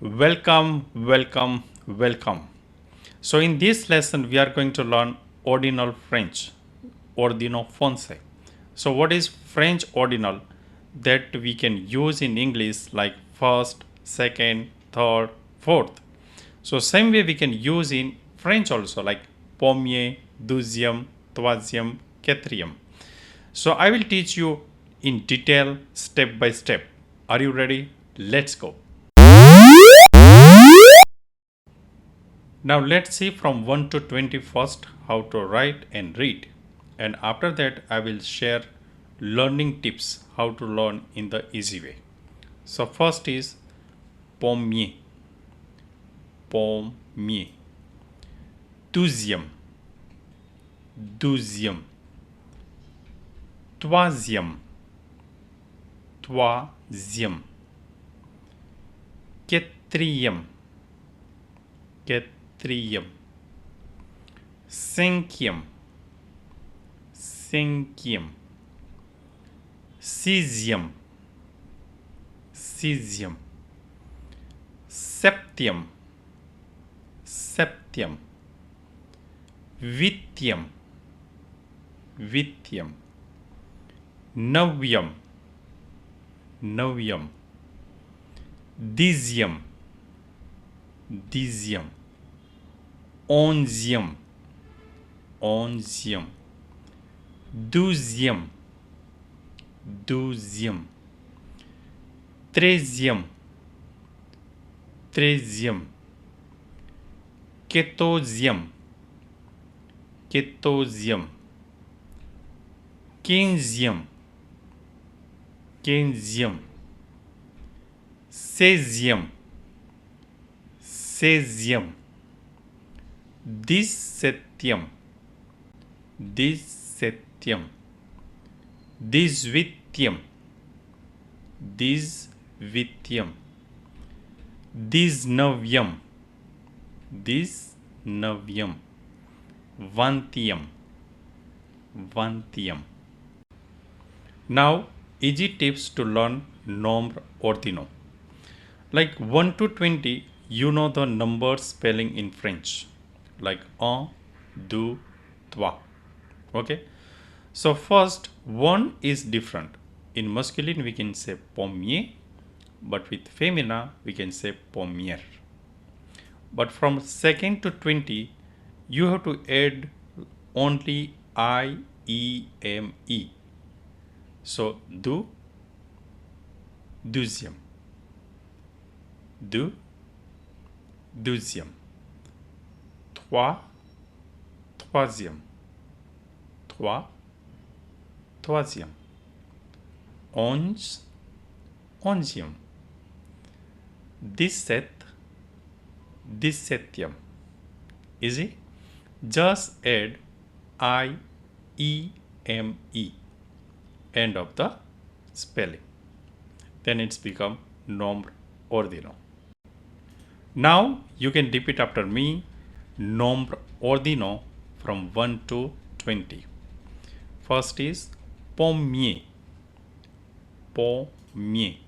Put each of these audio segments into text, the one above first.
Welcome, welcome, welcome. So, in this lesson, we are going to learn ordinal French, ordinal français. So, what is French ordinal that we can use in English like first, second, third, fourth? So, same way we can use in French also like premier, deuxième, troisième, quatrième. So, I will teach you in detail, step by step. Are you ready? Let's go. Now let's see from 1 to 20 first how to write and read, and after that I will share learning tips how to learn in the easy way. So first is pommier, pommier. Deuxième, deuxième. Troisième, troisième. Quatrième, quatrième. Cinquième, cinquième. Sixième, sixième. Septième, septième. Huitième, huitième. Neuvième, neuvième. Dixième, dixième. Onzième, onzième. Douzième, douzième. Treizième, treizième. Quatorzième, quatorzième. Quinzième, quinzième. Seizième, seizième. Dix-septième, dix-septième. Dix-huitième, dix-huitième. Dix-neuvième, dix-neuvième. Vingtième, vingtième. Now, easy tips to learn nombre ordinaux. Like 1 to 20, you know the number spelling in French. Like un, deux, trois. Okay. So first, 1 is different. In masculine, we can say pommier, but with femina, we can say pommière. But from second to 20, you have to add only I, E, M, E. So, deux, deuxième. Deux, deuxième. Trois, troisième. Trois, troisième. Onze, onzième. 17, dix-septième. Easy? Just add I, E, M, E. End of the spelling. Then it's become nombre ordinaux. Now you can repeat after me nombre ordinaux from 1 to 20. First is pommier, pommier.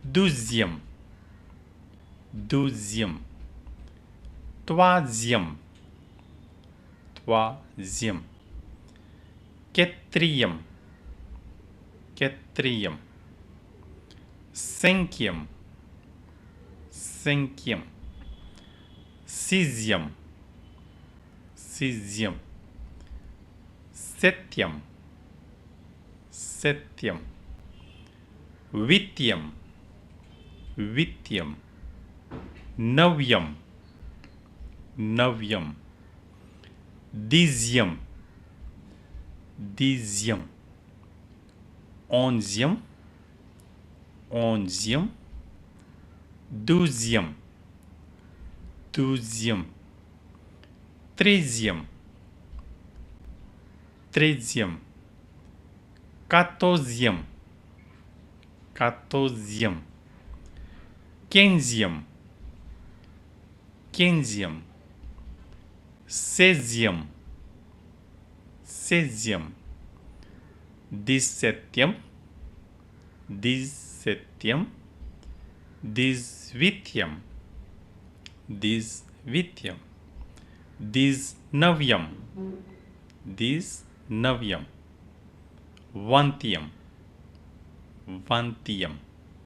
Deuxième, deuxième. Troisième, troisième. Quatrième, quatrième. Cinquième, cinquième. Sixième, sixième. Septième, septième. Huitième, huitième. Neuvième, neuvième. Dixième, dixième. Onzième, onzième. Douzième, douzième. Treizième, treizième. Quatorzième, quatorzième. Quinzième, quinzième. Seizième, seizième. Dix-septième, dix-septième. Dizvithyam, Dizvithyam, Diznavyam, Diznavyam, Vantyam, Vantyam.